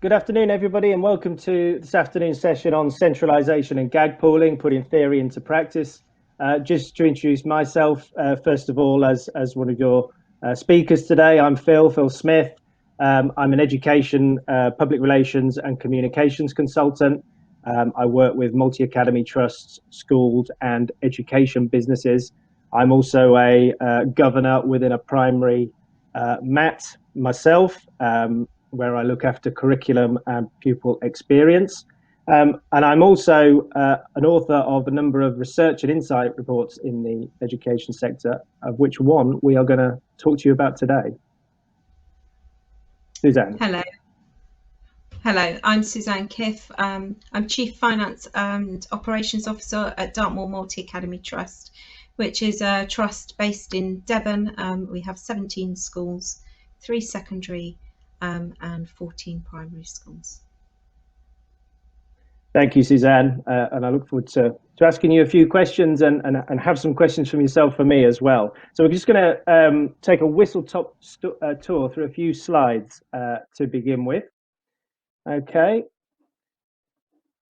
Good afternoon, everybody, and welcome to this afternoon's session on centralisation and GAG pooling, putting theory into practice. Just to introduce myself, first of all, as one of your speakers today, I'm Phil Smith. I'm an education, public relations and communications consultant. I work with Multi-Academy Trusts, schools and education businesses. I'm also a governor within a primary MAT myself, where I look after curriculum and pupil experience. And I'm also an author of a number of research and insight reports in the education sector, of which one we are going to talk to you about today. Suzanne. Hello, I'm Susanne Kiff. I'm Chief Finance and Operations Officer at Dartmoor Multi-Academy Trust, which is a trust based in Devon. We have 17 schools, 3 secondary and 14 primary schools. Thank you, Suzanne, and I look forward to asking you a few questions and have some questions from yourself for me as well. So we're just going to take a whistle-top tour through a few slides to begin with. Okay.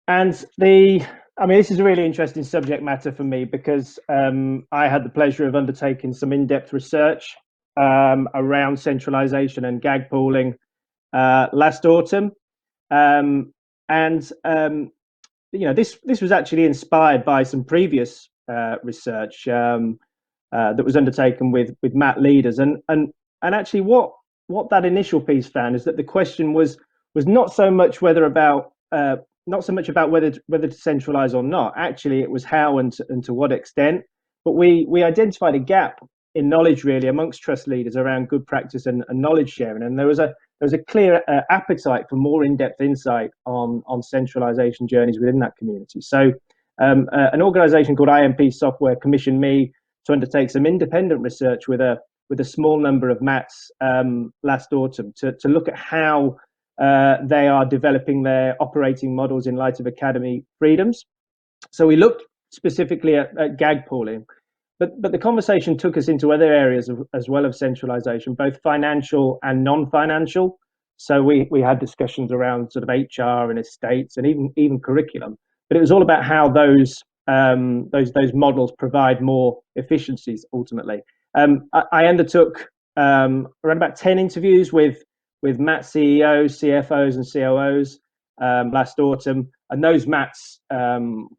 And this is a really interesting subject matter for me because I had the pleasure of undertaking some in-depth research around centralisation and GAG pooling last autumn. This was actually inspired by some previous research that was undertaken with MAT leaders, and actually what that initial piece found is that the question was not so much about whether to centralise or not. Actually, it was how and to what extent. But we identified a gap in knowledge really amongst trust leaders around good practice and knowledge sharing, and there was a clear appetite for more in-depth insight on centralisation journeys within that community. So an organisation called IMP Software commissioned me to undertake some independent research with a small number of MATs last autumn to look at how they are developing their operating models in light of academy freedoms. So we looked specifically at GAG pooling, but the conversation took us into other areas as well of centralisation, both financial and non-financial. So we had discussions around sort of HR and estates and even curriculum. But it was all about how those models provide more efficiencies ultimately. I undertook around about 10 interviews with MAT CEOs, CFOs, and COOs last autumn, and those MATs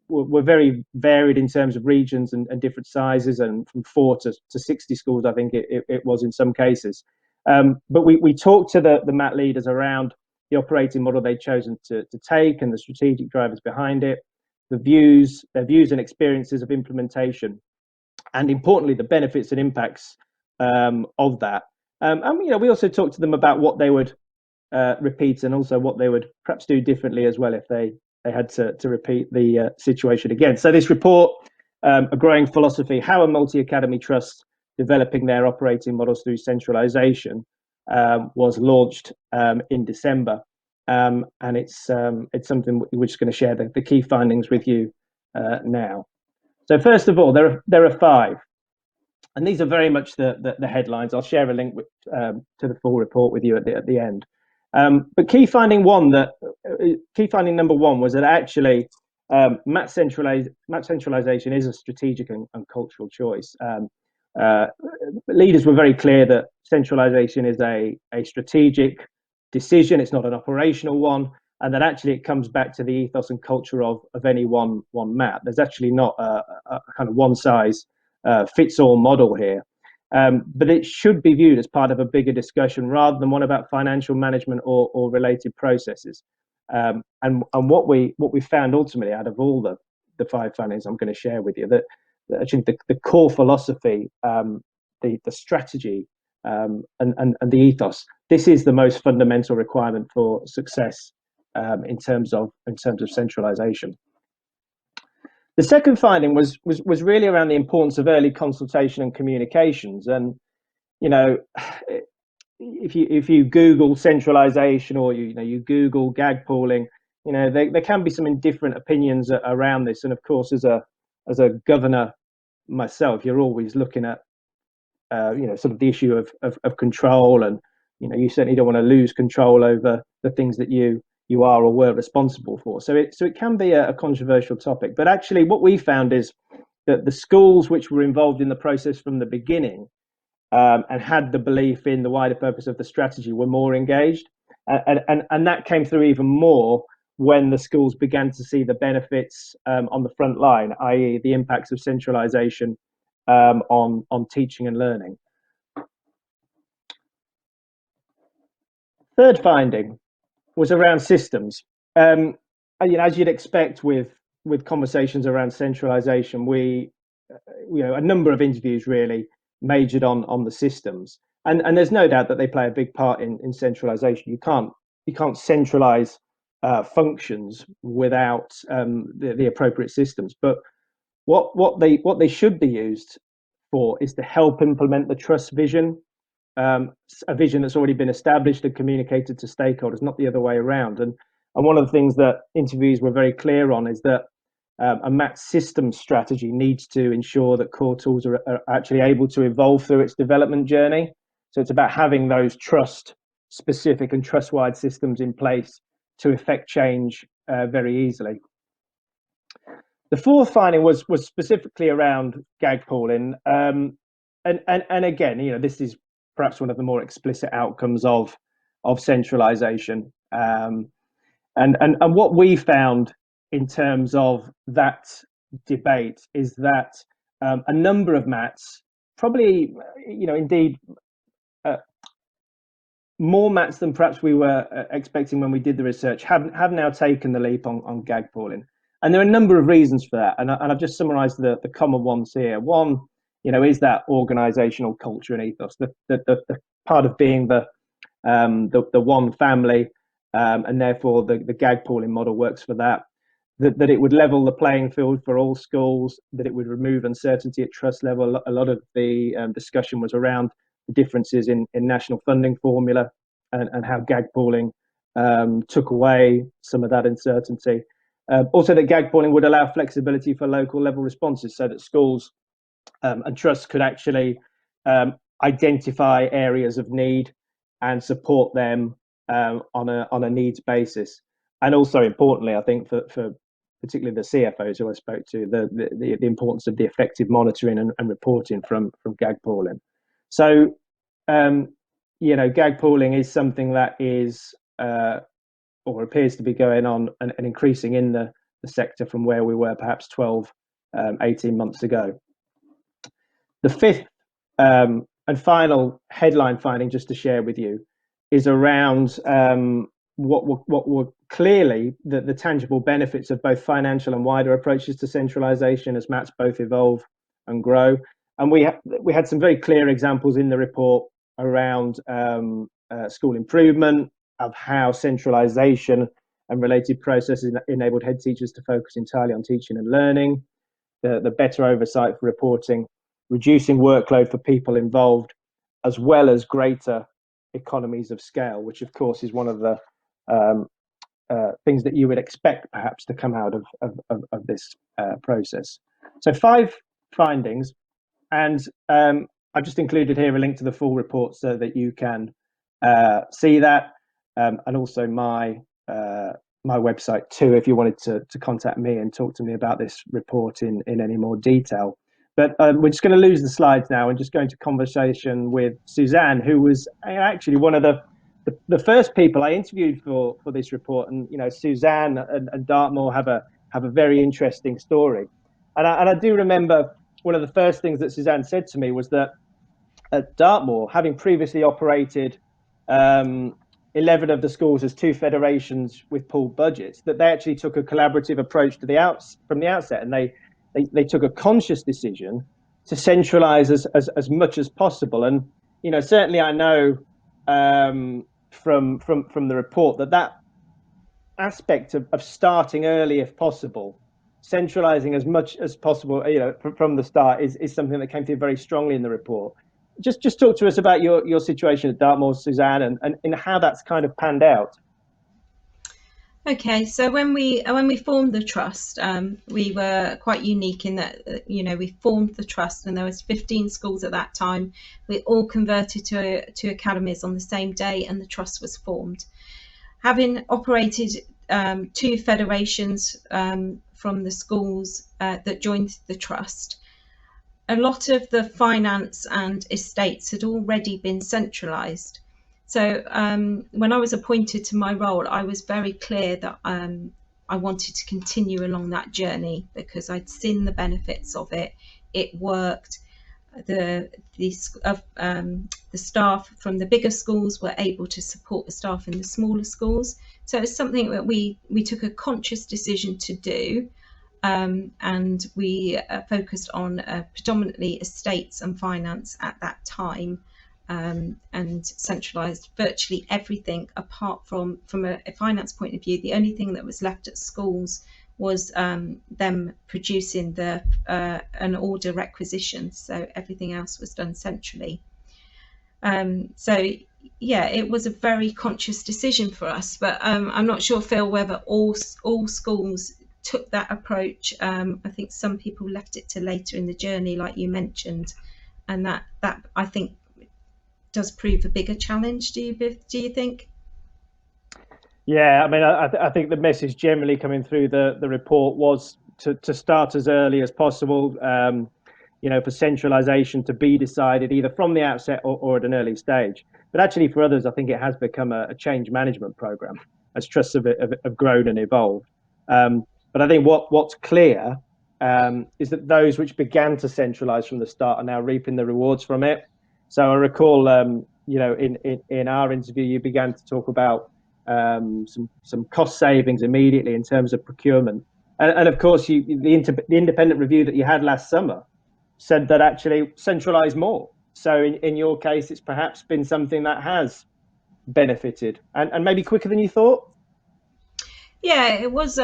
were very varied in terms of regions and different sizes, and from 4 to 60 schools, I think it was in some cases. But we talked to the MAT leaders around the operating model they'd chosen to take and the strategic drivers behind it, their views and experiences of implementation, and importantly, the benefits and impacts of that. And we also talked to them about what they would repeat and also what they would perhaps do differently as well if they had to repeat the situation again. So this report, A Growing Philosophy, How a Multi-Academy Trust Developing Their Operating Models Through Centralisation, was launched in December. And it's something we're just going to share the key findings with you now. So first of all, there are 5. And these are very much the headlines. I'll share a link to the full report with you at the end. But key finding number 1 was that actually MAT centralisation is a strategic and cultural choice. Leaders were very clear that centralisation is a strategic decision. It's not an operational one, and that actually it comes back to the ethos and culture of any one MAT. There's actually not a kind of one size fits all model here, but it should be viewed as part of a bigger discussion rather than one about financial management or related processes. And what we found ultimately out of all the 5 findings I'm going to share with you, that actually the core philosophy, the strategy, and the ethos, this is the most fundamental requirement for success in terms of centralisation. The second finding was really around the importance of early consultation and communications. And if you Google centralisation or you Google GAG pooling, there can be some indifferent opinions around this. And of course, as a governor myself, you're always looking at sort of the issue of control and you certainly don't want to lose control over the things that you are or were responsible for. So it can be a controversial topic. But actually, what we found is that the schools which were involved in the process from the beginning and had the belief in the wider purpose of the strategy were more engaged, and that came through even more when the schools began to see the benefits on the front line, i.e., the impacts of centralisation on teaching and learning. Third finding was around systems. As you'd expect with conversations around centralisation, a number of interviews really majored on the systems, and there's no doubt that they play a big part in centralisation. You can't centralise functions without the appropriate systems. But what they should be used for is to help implement the trust vision, a vision that's already been established and communicated to stakeholders, not the other way around. And one of the things that interviews were very clear on is that a MAT system strategy needs to ensure that core tools are actually able to evolve through its development journey. So it's about having those trust-specific and trust-wide systems in place to effect change very easily. The fourth finding was specifically around GAG pooling, and again, this is perhaps one of the more explicit outcomes of centralisation. And what we found in terms of that debate is that a number of MATs, probably, indeed, more MATs than perhaps we were expecting when we did the research, have now taken the leap on GAG pooling. And there are a number of reasons for that. And I've just summarised the common ones here. One, is that organisational culture and ethos, the part of being the one family, and therefore the GAG pooling model works for that. That it would level the playing field for all schools, that it would remove uncertainty at trust level. A lot of the discussion was around the differences in national funding formula and how GAG pooling took away some of that uncertainty. Also, that GAG pooling would allow flexibility for local level responses so that schools and trusts could actually identify areas of need and support them on a needs basis. And also importantly, I think for particularly the CFOs who I spoke to, the importance of the effective monitoring and reporting from GAG pooling. So, GAG pooling is something that is or appears to be going on and increasing in the sector from where we were perhaps 12, 18 months ago. The fifth and final headline finding, just to share with you, is around what were clearly the tangible benefits of both financial and wider approaches to centralisation as MATs both evolve and grow. And we had some very clear examples in the report around school improvement, of how centralisation and related processes enabled head teachers to focus entirely on teaching and learning, the better oversight for reporting, reducing workload for people involved, as well as greater economies of scale, which of course is one of the things that you would expect perhaps to come out of this process. So 5 findings, and I've just included here a link to the full report so that you can see that, and also my website too, if you wanted to contact me and talk to me about this report in any more detail. But we're just going to lose the slides now and just go into conversation with Suzanne, who was actually one of the first people I interviewed for this report. And Suzanne and Dartmoor have a very interesting story. And I do remember one of the first things that Suzanne said to me was that at Dartmoor, having previously operated 11 of the schools as 2 federations with pooled budgets, that they actually took a collaborative approach to from the outset, and they took a conscious decision to centralise as much as possible. And certainly I know from the report that aspect of starting early if possible, centralising as much as possible, from the start is something that came through very strongly in the report. Just talk to us about your situation at Dartmoor, Suzanne, and how that's kind of panned out. Okay, so when we formed the trust, we were quite unique in that we formed the trust, and there was 15 schools at that time. We all converted to academies on the same day, and the trust was formed. Having operated two federations from the schools that joined the trust, a lot of the finance and estates had already been centralised. So when I was appointed to my role, I was very clear that I wanted to continue along that journey because I'd seen the benefits of it. It worked. The staff from the bigger schools were able to support the staff in the smaller schools. So it's something that we took a conscious decision to do. And we focused on predominantly estates and finance at that time, and centralised virtually everything apart from a finance point of view. The only thing that was left at schools was them producing an order requisition, so everything else was done centrally. So yeah, it was a very conscious decision for us, but I'm not sure, Phil, whether all schools took that approach. I think some people left it to later in the journey, like you mentioned, and that I think does prove a bigger challenge. Do you think? Yeah, I mean, I think the message generally coming through the report was to start as early as possible. For centralisation to be decided either from the outset or at an early stage. But actually, for others, I think it has become a change management program as trusts have grown and evolved. But I think what's clear is that those which began to centralise from the start are now reaping the rewards from it. So I recall, in our interview, you began to talk about some cost savings immediately in terms of procurement, and of course, the independent review that you had last summer said that actually centralise more. So in your case, it's perhaps been something that has benefited and maybe quicker than you thought. Yeah, it was.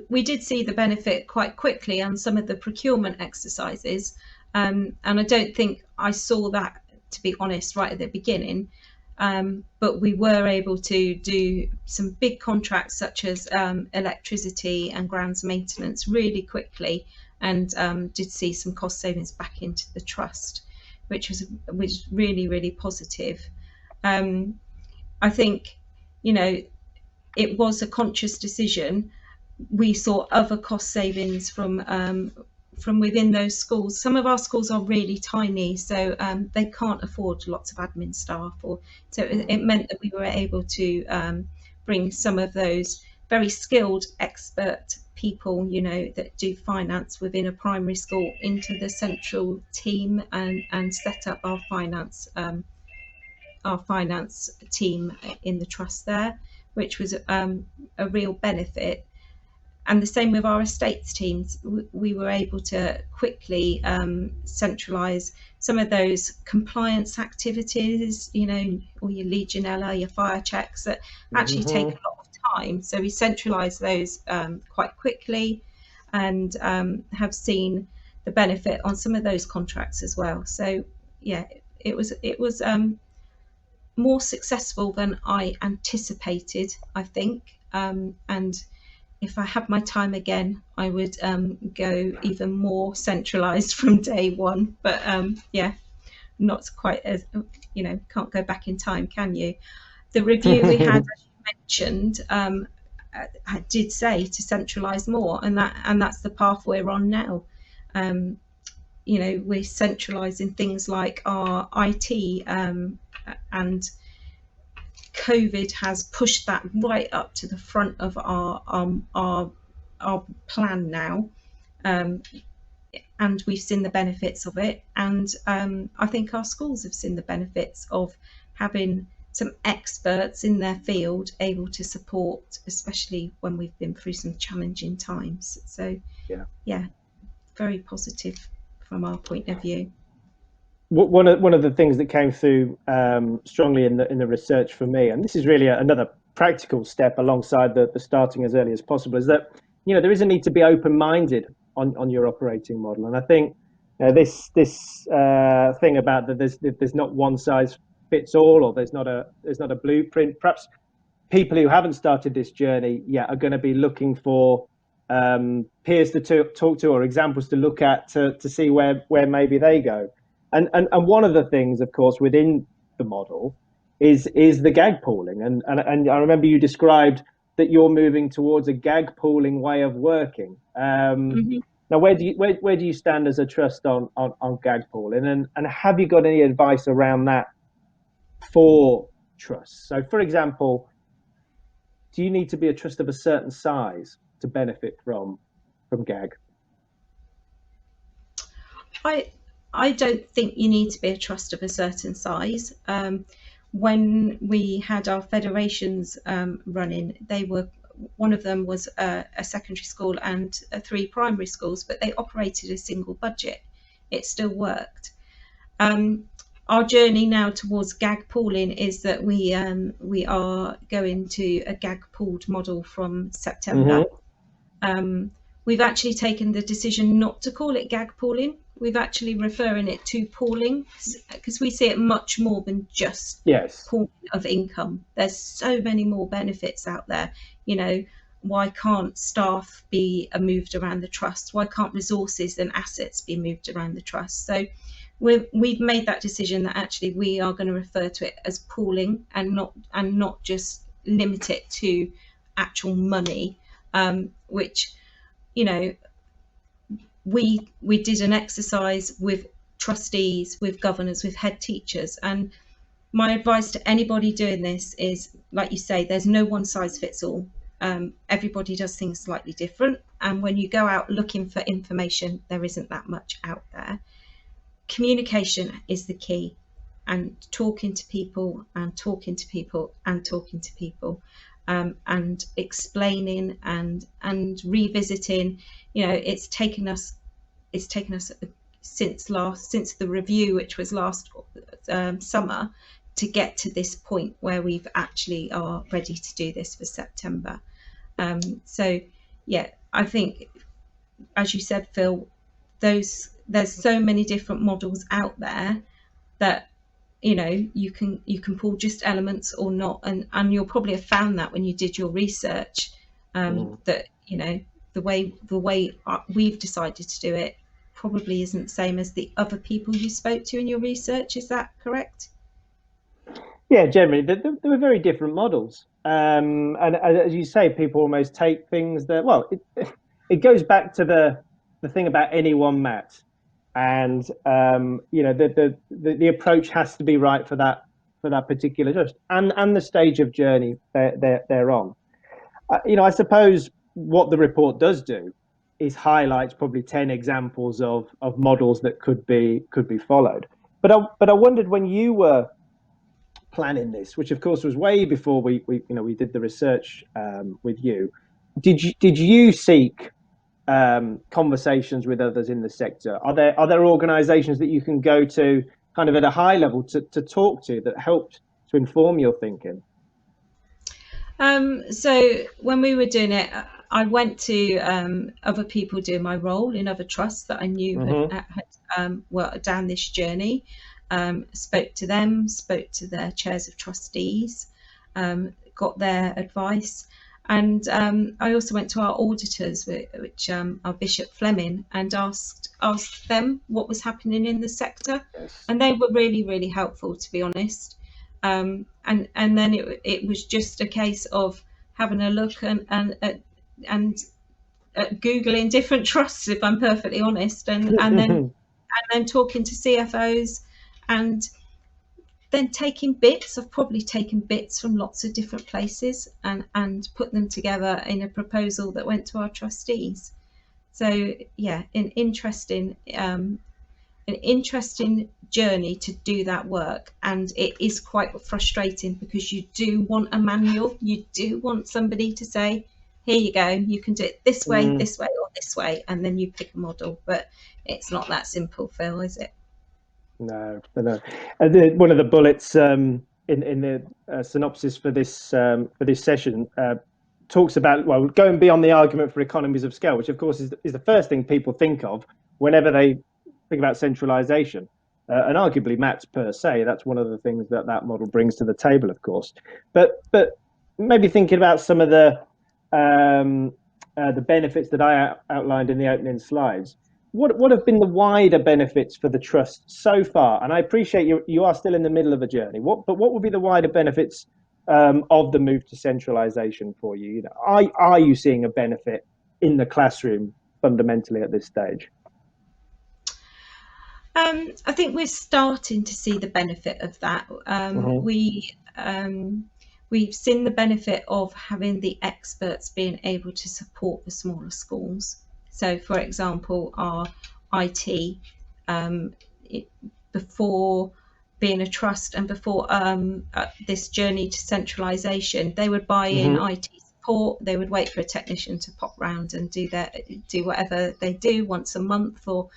We did see the benefit quite quickly on some of the procurement exercises, and I don't think I saw that, to be honest, right at the beginning. But we were able to do some big contracts such as electricity and grounds maintenance really quickly, and did see some cost savings back into the trust, which was really, really positive. I think, it was a conscious decision. We saw other cost savings from within those schools. Some of our schools are really tiny, so they can't afford lots of admin staff, so it meant that we were able to bring some of those very skilled expert people, that do finance within a primary school into the central team and set up our finance team in the trust there, which was a real benefit. And the same with our estates teams. We were able to quickly centralise some of those compliance activities, or your Legionella, your fire checks that actually take a lot of time. So we centralised those quite quickly, and have seen the benefit on some of those contracts as well. So yeah, it was more successful than I anticipated, I think. And if I had my time again, I would go even more centralised from day one. But yeah, not quite as, can't go back in time, can you? The review we had, as you mentioned, I did say to centralise more, and that's the path we're on now. We're centralising things like our IT, and COVID has pushed that right up to the front of our plan now, and we've seen the benefits of it. And I think our schools have seen the benefits of having some experts in their field able to support, especially when we've been through some challenging times. So yeah, very positive from our point of view. One of the things that came through strongly in the research for me, and this is really another practical step alongside the starting as early as possible, is that there is a need to be open-minded on your operating model. And I think this thing about that there's not one size fits all, or there's not a blueprint. Perhaps people who haven't started this journey yet are going to be looking for peers to talk to or examples to look at to see where maybe they go. And one of the things, of course, within the model is the GAG pooling. And I remember you described that you're moving towards a GAG pooling way of working. Now, where do you stand as a trust on GAG pooling, and have you got any advice around that for trusts? So, for example, do you need to be a trust of a certain size to benefit from GAG? I don't think you need to be a trust of a certain size. When we had our federations running, one of them was a secondary school and 3 primary schools, but they operated a single budget. It still worked. Our journey now towards GAG pooling is that we are going to a GAG pooled model from September. We've actually taken the decision not to call it GAG pooling. We've actually referring it to pooling because we see it much more than just pooling of income. There's so many more benefits out there. Why can't staff be moved around the trust? Why can't resources and assets be moved around the trust? So we've made that decision that actually we are going to refer to it as pooling and not just limit it to actual money, which we did an exercise with trustees, with governors, with head teachers, and my advice to anybody doing this is, like you say, there's no one size fits all. Everybody does things slightly different, and when you go out looking for information, there isn't that much out there. Communication is the key, and talking to people and talking to people and talking to people, and explaining and revisiting. It's taken us since the review, which was last summer, to get to this point where we've actually are ready to do this for September. So yeah, I think, as you said, Phil, there's so many different models out there that you can pull just elements or not, and you'll probably have found that when you did your research, that the way we've decided to do it probably isn't the same as the other people you spoke to in your research. Is that correct? Yeah, generally there were very different models, and as you say, people almost take things that, well, it goes back to the thing about any one mat, and the approach has to be right for that particular trust and the stage of journey they're on. I suppose what the report does do is highlights probably 10 examples of models that could be followed. But I wondered, when you were planning this, which of course was way before we did the research with you, did you seek conversations with others in the sector? Are there organisations that you can go to kind of at a high level to talk to that helped to inform your thinking? So when we were doing it, I went to other people doing my role in other trusts that I knew had were down this journey. Spoke to them, spoke to their chairs of trustees, got their advice, and I also went to our auditors, which are Bishop Fleming, and asked them what was happening in the sector, and they were really, really helpful, to be honest. And then it was just a case of having a look and googling different trusts, if I'm perfectly honest, and then talking to CFOs, and then taking bits. I've probably taken bits from lots of different places and put them together in a proposal that went to our trustees. So yeah, an interesting journey to do that work, and it is quite frustrating because you do want a manual, you do want somebody to say, here you go, you can do it this way, or this way, and then you pick a model. But it's not that simple, Phil, is it? No. One of the bullets in the synopsis for this session talks about, well, going beyond the argument for economies of scale, which of course is the first thing people think of whenever they think about centralisation, and arguably MATs per se. That's one of the things that model brings to the table, of course. But maybe thinking about some of the benefits that I outlined in the opening slides. What have been the wider benefits for the trust so far? And I appreciate you are still in the middle of a journey. But what would be the wider benefits of the move to centralisation for you? You know, are you seeing a benefit in the classroom fundamentally at this stage? I think we're starting to see the benefit of that. We've seen the benefit of having the experts being able to support the smaller schools. So, for example, our IT, before being a trust and before this journey to centralisation, they would buy in IT support. They would wait for a technician to pop round and do whatever they do once a month, or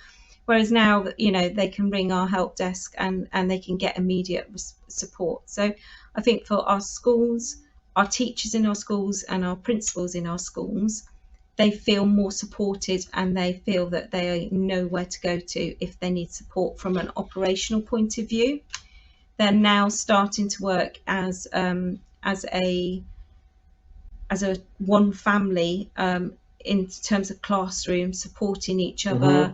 whereas now, you know, they can ring our help desk and they can get immediate support. So I think for our schools, our teachers in our schools and our principals in our schools, they feel more supported and they feel that they know where to go to if they need support from an operational point of view. They're now starting to work as a one family in terms of classroom, supporting each other.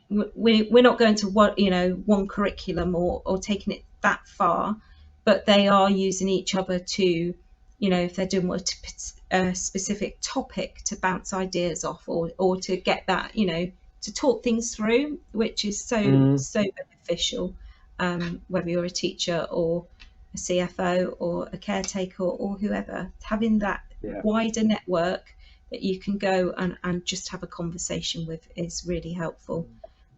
We're not going to one curriculum or taking it that far, but they are using each other to, you know, if they're doing a specific topic, to bounce ideas off, or to get that, you know, to talk things through, which is so beneficial, whether you're a teacher or a CFO or a caretaker or whoever. Having that wider network that you can go and just have a conversation with is really helpful,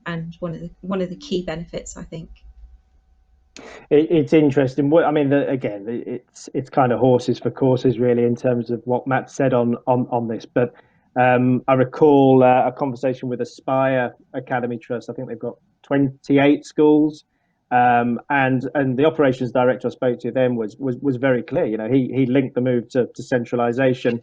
and one of the key benefits, I think. It's interesting. I mean, again, it's kind of horses for courses, really, in terms of what Matt said on this. But I recall a conversation with Aspire Academy Trust. I think they've got 28 schools, and the operations director I spoke to then was very clear. You know, he linked the move to centralisation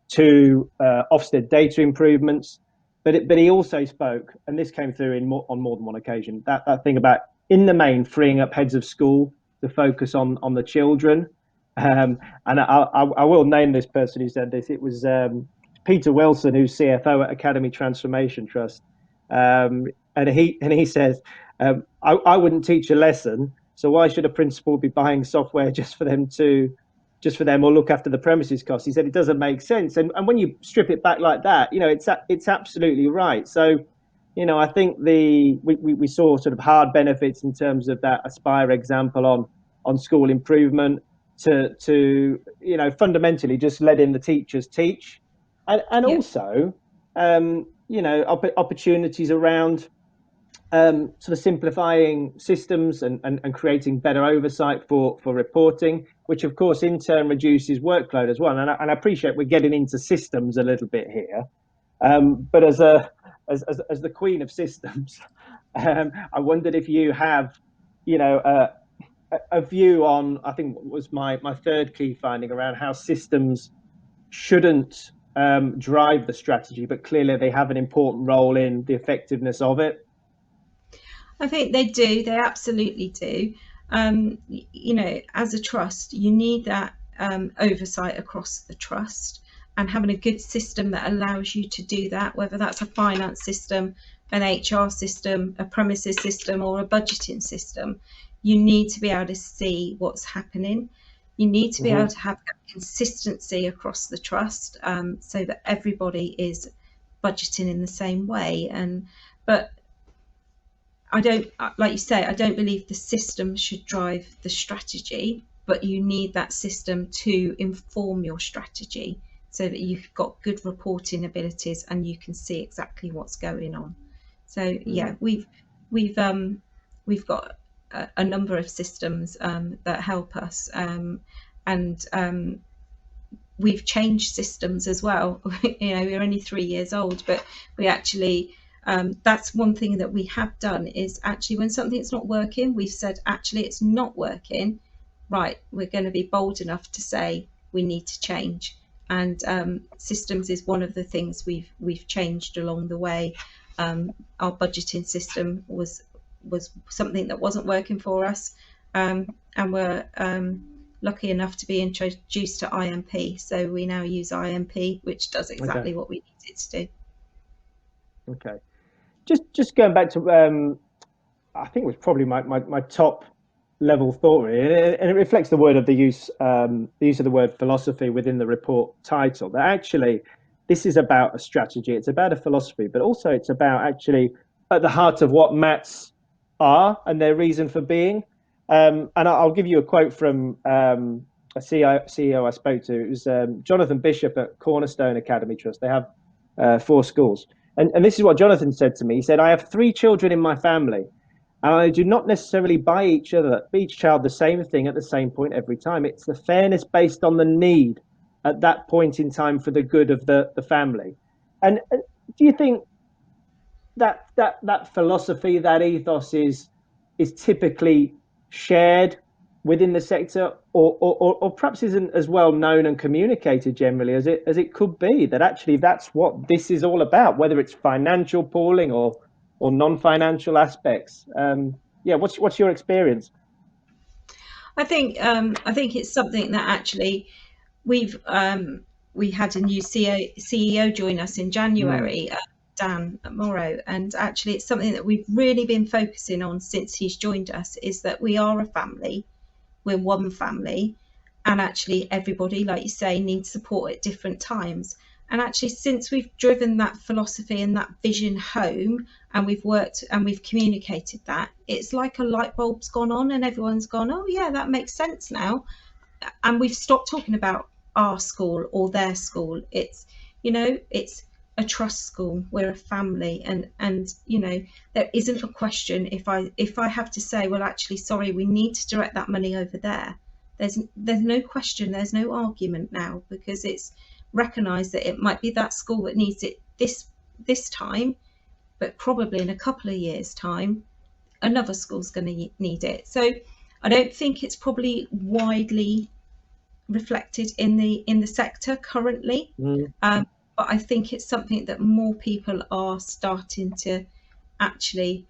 to Ofsted data improvements, but he also spoke, and this came through on more than one occasion, that thing about, in the main, freeing up heads of school to focus on the children. And I will name this person who said this. It was Peter Wilson, who's CFO at Academy Transformation Trust. And he says, I wouldn't teach a lesson, so why should a principal be buying software just for them or look after the premises costs? He said it doesn't make sense. And when you strip it back like that, you know, it's absolutely right. So, you know, I think we saw sort of hard benefits in terms of that Aspire example on school improvement to you know, fundamentally just letting the teachers teach, and also you know, opportunities around sort of simplifying systems and creating better oversight for reporting, which of course in turn reduces workload as well. And I appreciate we're getting into systems a little bit here, but as the queen of systems, I wondered if you have, you know, a view on, I think was my third key finding, around how systems shouldn't drive the strategy, but clearly they have an important role in the effectiveness of it. I think they do. They absolutely do. You know, as a trust, you need that oversight across the trust, and having a good system that allows you to do that, whether that's a finance system, an HR system, a premises system, or a budgeting system. You need to be able to see what's happening. You need to be able to have consistency across the trust, so that everybody is budgeting in the same way. But I don't, like you say, I don't believe the system should drive the strategy, but you need that system to inform your strategy so that you've got good reporting abilities and you can see exactly what's going on. So yeah, we've got a number of systems that help us, and we've changed systems as well. You know, we're only 3 years old, but we actually, that's one thing that we have done, is actually when something's not working, we've said, actually, it's not working. Right, we're going to be bold enough to say we need to change. And systems is one of the things we've changed along the way. Our budgeting system was something that wasn't working for us, and lucky enough to be introduced to IMP, so we now use IMP, which does exactly what we need it to do. Okay, just going back to I think it was probably my top level thought, really, and it reflects the word of the use of the word philosophy within the report title. That actually, this is about a strategy. It's about a philosophy, but also it's about actually at the heart of what maths are and their reason for being. And I'll give you a quote from a CEO I spoke to. It was Jonathan Bishop at Cornerstone Academy Trust. They have 4 schools. And this is what Jonathan said to me. He said, "I have 3 children in my family, and I do not necessarily buy each child the same thing at the same point every time. It's the fairness based on the need at that point in time for the good of the family." And do you think that philosophy, that ethos is typically shared within the sector, or perhaps isn't as well known and communicated generally as it could be? That actually that's what this is all about, whether it's financial pooling or non-financial aspects. Yeah, what's your experience? I think it's something that actually we had a new CEO join us in January, Dan Morrow, and actually it's something that we've really been focusing on since he's joined us, is that we are a family, we're one family, and actually everybody, like you say, needs support at different times. And actually, since we've driven that philosophy and that vision home, and we've worked and we've communicated that, it's like a light bulb's gone on and everyone's gone, oh yeah, that makes sense now. And we've stopped talking about our school or their school. It's, it's a trust school, we're a family, and there isn't a question if I have to say, well, actually, sorry, we need to direct that money over there. There's no question, there's no argument now, because it's recognise that it might be that school that needs it this time, but probably in a couple of years' time, another school's going to need it. So I don't think it's probably widely reflected in the sector currently, but I think it's something that more people are starting to actually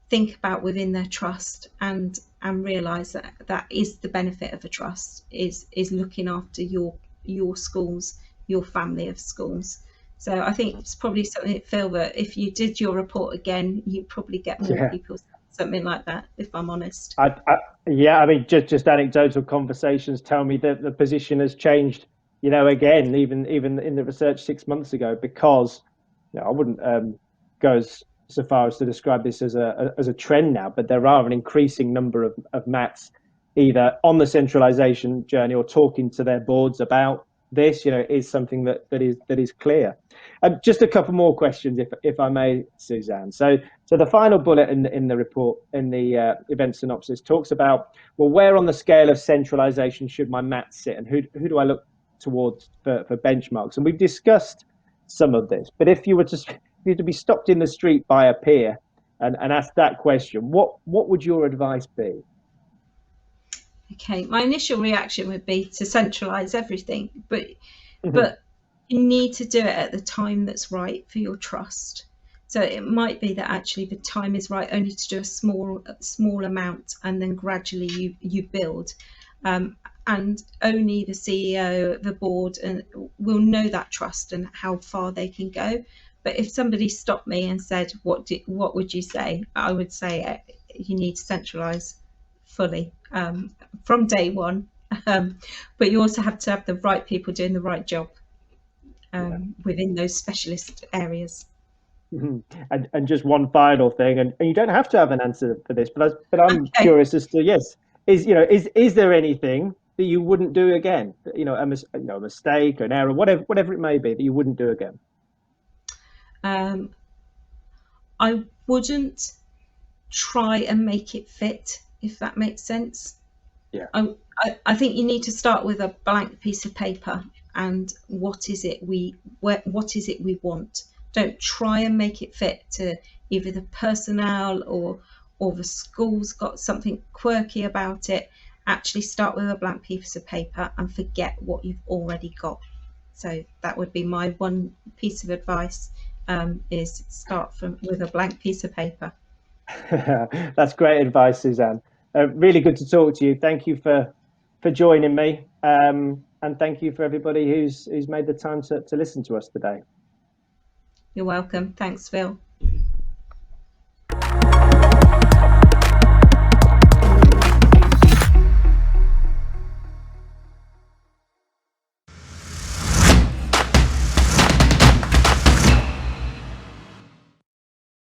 think about within their trust, and realise that is the benefit of a trust, is looking after your schools, your family of schools. So I think it's probably something, Phil, that if you did your report again, you'd probably get more people something like that, if I'm honest. Yeah, I mean, just anecdotal conversations tell me that the position has changed, again, even in the research 6 months ago, because I wouldn't go so far as to describe this as a trend now, but there are an increasing number of MATs either on the centralisation journey or talking to their boards about this. Is something that is clear. Just a couple more questions, if I may, Suzanne. So the final bullet in the report, in the event synopsis, talks about, well, where on the scale of centralisation should my MAT sit, and who do I look towards for benchmarks? And we've discussed some of this, but if you were to be stopped in the street by a peer and asked that question, what would your advice be? Okay, my initial reaction would be to centralise everything, but you need to do it at the time that's right for your trust. So it might be that actually the time is right only to do a small amount, and then gradually you build, and only the CEO, the board, and will know that trust and how far they can go. But if somebody stopped me and said, what would you say? I would say you need to centralise fully from day one, but you also have to have the right people doing the right job within those specialist areas. And just one final thing, and you don't have to have an answer for this, but I'm curious as to, yes, is there anything that you wouldn't do again? A mistake, an error, whatever it may be, that you wouldn't do again? I wouldn't try and make it fit, if that makes sense. Yeah. I think you need to start with a blank piece of paper, and what is it we want. Don't try and make it fit to either the personnel or the school's got something quirky about it. Actually start with a blank piece of paper and forget what you've already got. So that would be my one piece of advice, is start with a blank piece of paper. That's great advice, Suzanne. Really good to talk to you. Thank you for for joining me, and thank you for everybody who's made the time to listen to us today. You're welcome. Thanks, Phil.